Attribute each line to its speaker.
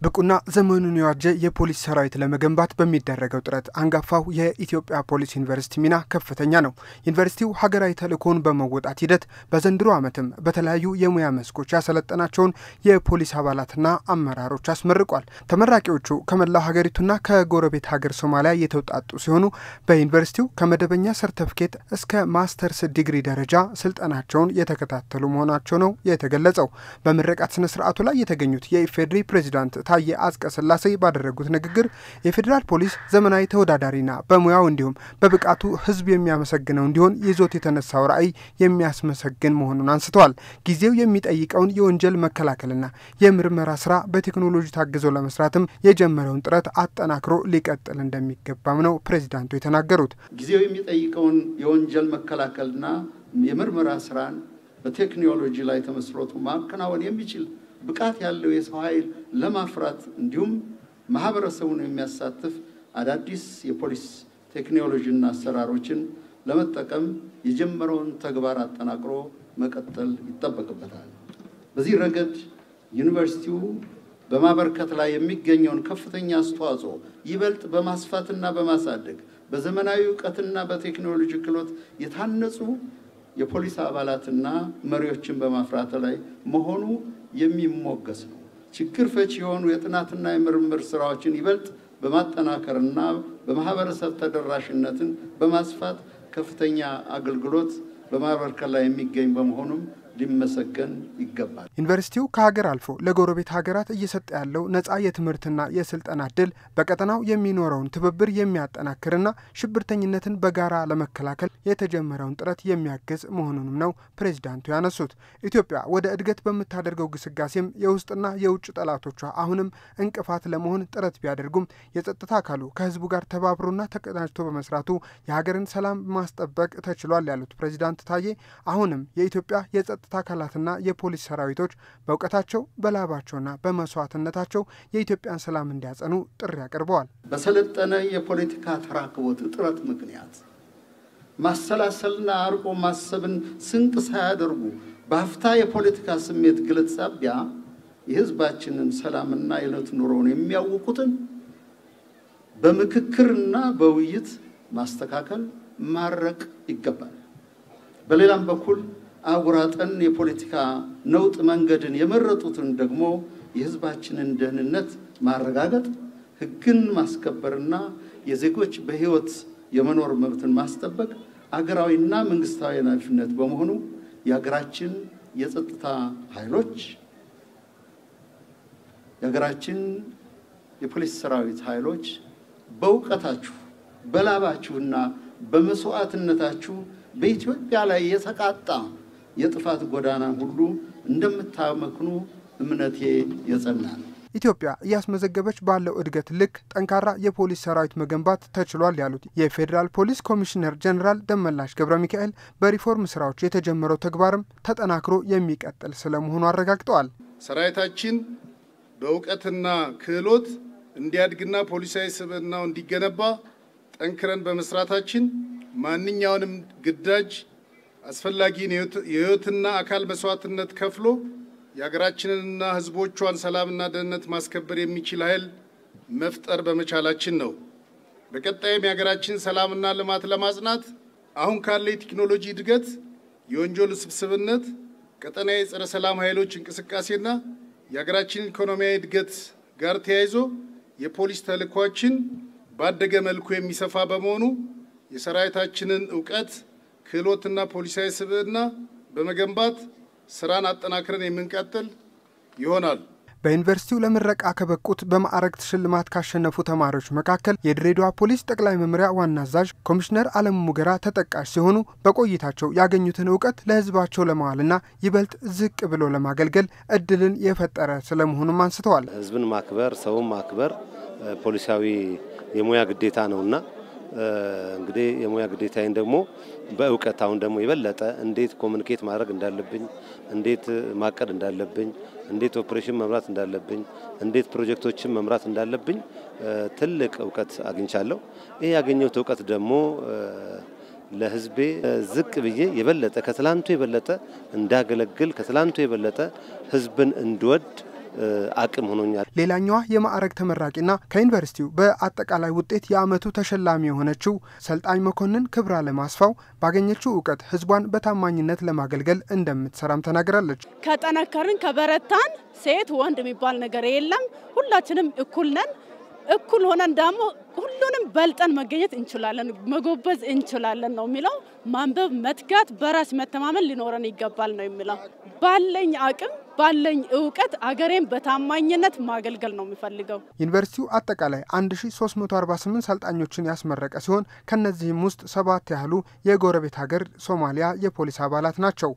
Speaker 1: ብቁና ዘመኑን የዋጀ የፖሊስ ሰራዊት ለመገንባት በሚደረገው ጥረት አንጋፋው የኢትዮጵያ ፖሊስ ዩኒቨርሲቲ ሚና ከፍተኛ ነው። ዩኒቨርሲቲው ሀገራዊ ተልእኮውን በመወጣት ሂደት በዘንድሮ ዓመትም በተለያዩ የሙያ መስኮች ያሰለጠናቸውን የፖሊስ አባላትና አመራሮች አስመርቋል። ተመራቂዎቹ ከመላው ሀገሪቱና ከጎረቤት ሀገር ሶማሊያ የተውጣጡ ሲሆኑ በዩኒቨርሲቲው ከመደበኛ ሰርተፊኬት እስከ ማስተርስ ዲግሪ ደረጃ ስልጠናቸውን የተከታተሉ መሆናቸው ነው የተገለጸው። በምረቃት ስነ ስርዓቱ ላይ የተገኙት የኢፌዴሪ ፕሬዝዳንት ታዬ አጽቀሥላሴ ባደረጉት ንግግር የፌዴራል ፖሊስ ዘመናዊ ተወዳዳሪና በሙያው እንዲሁም በብቃቱ ህዝብ የሚያመሰግነው እንዲሆን ይዞት የተነሳው ራዕይ የሚያስመሰግን መሆኑን አንስተዋል። ጊዜው የሚጠይቀውን የወንጀል መከላከልና የምርመራ ስራ በቴክኖሎጂ ታግዞ ለመስራትም የጀመረውን ጥረት አጠናክሮ ሊቀጥል እንደሚገባም ነው ፕሬዝዳንቱ የተናገሩት።
Speaker 2: ጊዜው የሚጠይቀውን የወንጀል መከላከልና የምርመራ ስራን በቴክኖሎጂ ላይ ተመስርቶ ማከናወን የሚችል ብቃት ያለው የሰው ኃይል ለማፍራት እንዲሁም ማህበረሰቡን የሚያሳትፍ አዳዲስ የፖሊስ ቴክኖሎጂና አሰራሮችን ለመጠቀም የጀመረውን ተግባር አጠናክሮ መቀጠል ይጠበቅበታል። በዚህ ረገድ ዩኒቨርሲቲው በማበርከት ላይ የሚገኘውን ከፍተኛ አስተዋጽኦ ይበልጥ በማስፋትና በማሳደግ በዘመናዊ ዕውቀትና በቴክኖሎጂ ክህሎት የታነጹ የፖሊስ አባላትና መሪዎችን በማፍራት ላይ መሆኑ የሚሞገስ ነው። ችግር ፈቺ የሆኑ የጥናትና የምርምር ስራዎችን ይበልጥ በማጠናከርና በማህበረሰብ ተደራሽነትን በማስፋት ከፍተኛ አገልግሎት በማበርከት ላይ የሚገኝ በመሆኑም ሊመሰገን ይገባል።
Speaker 1: ዩኒቨርሲቲው ከሀገር አልፎ ለጎረቤት ሀገራት እየሰጠ ያለው ነፃ የትምህርትና የስልጠና እድል በቀጠናው የሚኖረውን ትብብር የሚያጠናክርና ሽብርተኝነትን በጋራ ለመከላከል የተጀመረውን ጥረት የሚያግዝ መሆኑንም ነው ፕሬዝዳንቱ ያነሱት። ኢትዮጵያ ወደ እድገት በምታደርገው ግስጋሴም የውስጥና የውጭ ጠላቶቿ አሁንም እንቅፋት ለመሆን ጥረት ቢያደርጉም የጸጥታ አካሉ ከህዝቡ ጋር ተባብሮና ተቀናጅቶ በመስራቱ የሀገርን ሰላም ማስጠበቅ ተችሏል ያሉት ፕሬዝዳንት ታዬ አሁንም የኢትዮጵያ የጸጥታ አካላትና የፖሊስ ሰራዊቶች በእውቀታቸው በላባቸውና በመስዋዕትነታቸው የኢትዮጵያን ሰላም እንዲያጸኑ ጥሪ አቅርበዋል።
Speaker 2: በሰለጠነ የፖለቲካ ተራክቦት እጥረት ምክንያት ማሰላሰልና አርቆ ማሰብን ስንቅ ሳያደርጉ በአፍታ የፖለቲካ ስሜት ግለት ሳቢያ የህዝባችንን ሰላምና የዕለት ኑሮውን የሚያውቁትን በምክክርና በውይይት ማስተካከል ማረቅ ይገባል። በሌላም በኩል አጉራጠን የፖለቲካ ነውጥ መንገድን የመረጡትን ደግሞ የህዝባችንን ደህንነት ማረጋገጥ፣ ህግን ማስከበርና የዜጎች በህይወት የመኖር መብትን ማስጠበቅ አገራዊና መንግስታዊ ኃላፊነት በመሆኑ የሀገራችን የጸጥታ ኃይሎች የሀገራችን የፖሊስ ሰራዊት ኃይሎች በእውቀታችሁ በላባችሁና በመስዋዕትነታችሁ በኢትዮጵያ ላይ የተቃጣ የጥፋት ጎዳና ሁሉ እንደምታመክኑ እምነቴ የጸና ነው።
Speaker 1: ኢትዮጵያ እያስመዘገበች ባለው እድገት ልክ ጠንካራ የፖሊስ ሰራዊት መገንባት ተችሏል ያሉት የፌዴራል ፖሊስ ኮሚሽነር ጀነራል ደመላሽ ገብረ ሚካኤል በሪፎርም ስራዎች የተጀመረው ተግባርም ተጠናክሮ የሚቀጥል ስለመሆኑ አረጋግጠዋል።
Speaker 3: ሰራዊታችን በእውቀትና ክህሎት እንዲያድግና ፖሊሳዊ ስብዕናው እንዲገነባ ጠንክረን በመስራታችን ማንኛውንም ግዳጅ አስፈላጊን የህይወትና አካል መስዋዕትነት ከፍሎ የሀገራችንንና ህዝቦቿን ሰላምና ደህንነት ማስከበር የሚችል ኃይል መፍጠር በመቻላችን ነው። በቀጣይም የሀገራችን ሰላምና ልማት ለማጽናት አሁን ካለ የቴክኖሎጂ እድገት፣ የወንጀል ስብስብነት፣ ቀጠናዊ የጸረ ሰላም ኃይሎች እንቅስቃሴና የሀገራችን ኢኮኖሚያዊ እድገት ጋር ተያይዞ የፖሊስ ተልዕኳችን ባደገ መልኩ የሚሰፋ በመሆኑ የሰራዊታችንን ዕውቀት ክህሎትና ፖሊሳዊ ስብዕና በመገንባት ስራን አጠናክረን የምንቀጥል ይሆናል።
Speaker 1: በዩኒቨርሲቲው ለምረቃ ከበቁት በማዕረግ ሽልማት ካሸነፉ ተማሪዎች መካከል የድሬዳዋ ፖሊስ ጠቅላይ መምሪያ ዋና አዛዥ ኮሚሽነር አለሙ ሙገራ ተጠቃሽ ሲሆኑ በቆይታቸው ያገኙትን ዕውቀት ለህዝባቸው ለማዋልና ይበልጥ ዝቅ ብሎ ለማገልገል እድልን የፈጠረ ስለመሆኑም አንስተዋል።
Speaker 4: ህዝብን ማክበር፣ ሰውን ማክበር ፖሊሳዊ የሙያ ግዴታ ነውና እንግዲህ የሙያ ግዴታዬን ደግሞ በእውቀት አሁን ደግሞ ይበለጠ እንዴት ኮሙኒኬት ማድረግ እንዳለብኝ፣ እንዴት ማቀድ እንዳለብኝ፣ እንዴት ኦፕሬሽን መምራት እንዳለብኝ፣ እንዴት ፕሮጀክቶችን መምራት እንዳለብኝ ትልቅ ዕውቀት አግኝቻለሁ። ይሄ ያገኘሁት ዕውቀት ደግሞ ለህዝቤ ዝቅ ብዬ የበለጠ ከትላንቱ የበለጠ እንዳገለግል ከትላንቱ የበለጠ ህዝብን እንድወድ አቅም ሆኖኛል።
Speaker 1: ሌላኛዋ የማዕረግ ተመራቂና ከዩኒቨርሲቲው በአጠቃላይ ውጤት የዓመቱ ተሸላሚ የሆነችው ሰልጣኝ መኮንን ክብራ ለማስፋው ባገኘችው እውቀት ህዝቧን በታማኝነት ለማገልገል እንደምትሰራም ተናግራለች።
Speaker 5: ከጠነከርን ከበረታን ሴት ወንድ የሚባል ነገር የለም። ሁላችንም እኩል ነን። እኩል ሆነን ደግሞ ሁሉንም በልጠን መገኘት እንችላለን፣ መጎበዝ እንችላለን ነው የሚለው። ማንበብ፣ መትጋት፣ በራስ መተማመን ሊኖረን ይገባል ነው የሚለው። ባለኝ አቅም ባለኝ እውቀት አገሬን በታማኝነት ማገልገል ነው የሚፈልገው።
Speaker 1: ዩኒቨርሲቲው አጠቃላይ 1348 ሰልጣኞችን ያስመረቀ ሲሆን ከነዚህም ውስጥ 7 ያህሉ የጎረቤት ሀገር ሶማሊያ የፖሊስ አባላት ናቸው።